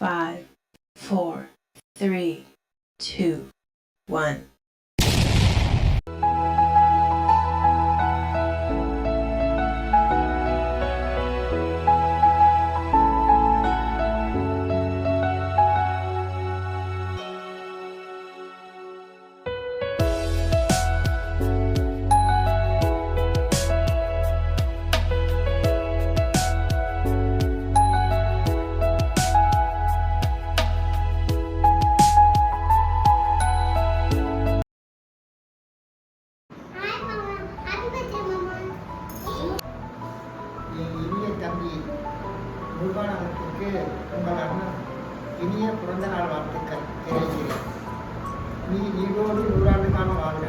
5, 4, 3, 2, 1. இனிய தம்பி முருகானந்தத்துக்கு உங்கள் அண்ணன் இனிய பிறந்த நாள் வாழ்த்துக்கள் தெரிவிக்கிறேன். நீ நீரோடு நூறாண்டு காலம் வாழ்க.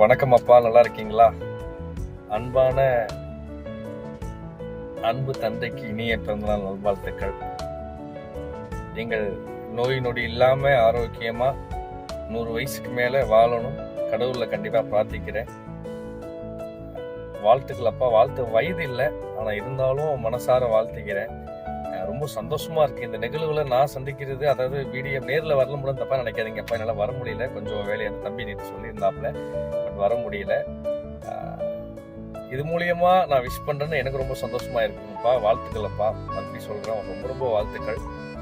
வணக்கம் அப்பா, நல்லா இருக்கீங்களா? அன்பான அன்பு தந்தைக்கு இனிய பிறந்தநாள் நல்வாழ்த்துக்கள். நீங்கள் நோய் நொடி இல்லாம ஆரோக்கியமா 100 வயசுக்கு மேல வாழணும். கடவுள்ல கண்டிப்பா பிரார்த்திக்கிறேன். வாழ்த்துக்கள் அப்பா. வாழ்த்து வயது இல்லை, ஆனா இருந்தாலும் மனசார வாழ்த்துக்கிறேன். ரொம்ப சந்தோஷமா இருக்கு இந்த நிகழ்வுல நான் சந்திக்கிறது. அதாவது வீடியோ நேரில் வரல முடியும், தப்பா நினைக்காதீங்க அப்பா. என்னால் வர முடியல, கொஞ்சம் வேலையை அந்த தம்பி நேற்று சொல்லியிருந்தாப்புல, பட் வர முடியல. இது மூலியமா நான் விஷ் பண்றேன்னு எனக்கு ரொம்ப சந்தோஷமா இருக்குங்கப்பா. வாழ்த்துக்கள் அப்பா, நன்றி சொல்றேன். ரொம்ப ரொம்ப வாழ்த்துக்கள்.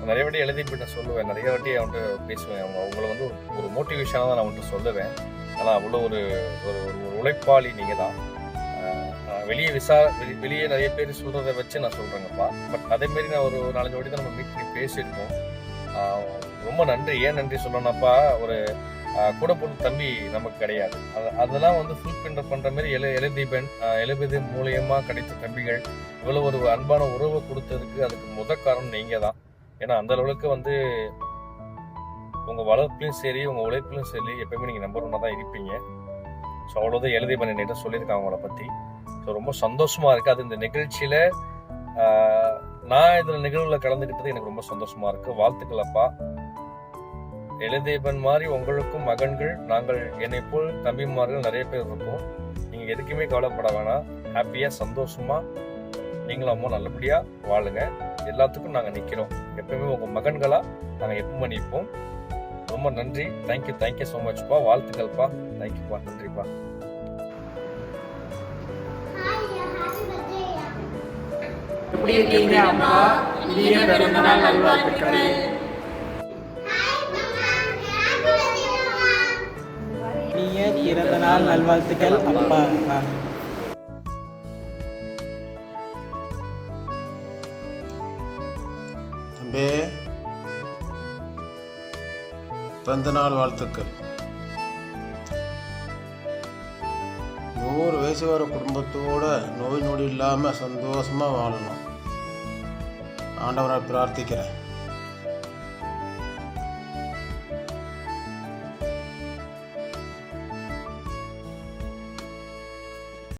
நிறைய வாட்டி எழுதிட்டு நான் சொல்லுவேன், நிறைய வாட்டி அவன்கிட்ட பேசுவேன். அவங்களை வந்து ஒரு மோட்டிவேஷனாக தான் நான் அவன்கிட்ட சொல்லுவேன். ஆனால் அவ்வளோ ஒரு ஒரு உழைப்பாளி நீங்கள் தான். வெளியே நிறைய பேர் சொல்கிறத வச்சு நான் சொல்கிறேங்கப்பா. பட் அதேமாரி நான் ஒரு 4-5 வாட்டி தான் நம்ம மீட் பண்ணி பேசியிருக்கோம். ரொம்ப நன்றி. ஏன் நன்றி சொல்லணும்னாப்பா, ஒரு கூட போட்டு தம்பி நமக்கு கிடையாது. அதெல்லாம் வந்து ஃபுல் பண்ணுற மாதிரி எழுபது மூலியமாக கிடைத்த தம்பிகள் இவ்வளோ ஒரு அன்பான உறவை கொடுத்ததுக்கு அதுக்கு முதல் காரணம் நீங்கள் தான். ஏன்னா அந்த அளவுக்கு வந்து உங்கள் வளர்ப்புலையும் சரி, உங்கள் உழைப்புலையும் சரி, எப்பவுமே நீங்கள் நம்பர் 1 தான் இருப்பீங்க. ஸோ அவ்வளோதான் எழுதிபன் என்கிட்ட சொல்லியிருக்காங்க அவங்கள பற்றி. ஸோ ரொம்ப சந்தோஷமாக இருக்குது. அது இந்த நிகழ்ச்சியில் நான் இதில் நிகழ்வில் கலந்துக்கிட்டது எனக்கு ரொம்ப சந்தோஷமாக இருக்குது. வாழ்த்துக்கள் அப்பா. எழுதீபன் மாதிரி உங்களுக்கும் மகன்கள், நாங்கள் என்னை போல் தம்பிமார்கள் நிறைய பேர் இருக்கோம். நீங்கள் எதுக்குமே கவலைப்பட வேணாம். ஹாப்பியாக சந்தோஷமாக நீங்களும் அம்மா நல்லபடியாக வாழுங்க. எல்லாத்துக்கும் நாங்கள் நிற்கிறோம். எப்பவுமே உங்கள் மகன்களாக நாங்கள் எப்பவுமே நிற்போம். ரொம்ப நன்றி. தேங்க்யூ ஸோ மச்ப்பா. வாழ்த்துக்கள்ப்பா. தேங்க்யூப்பா. நன்றிப்பா. எப்படி இருக்கீங்க அம்மா? இனிய பிறந்தநாள் நல்வாழ்த்துக்கள். இனிய பிறந்தநாள் நல்வாழ்த்துக்கள் அப்பா. தம்பி, பிறந்தநாள் வாழ்த்துக்கள். 100 வயசு வர குடும்பத்தோட நோய் நொடி இல்லாமல் சந்தோஷமாக வாழணும். ஆண்டவரை பிரார்த்திக்கிறேன்.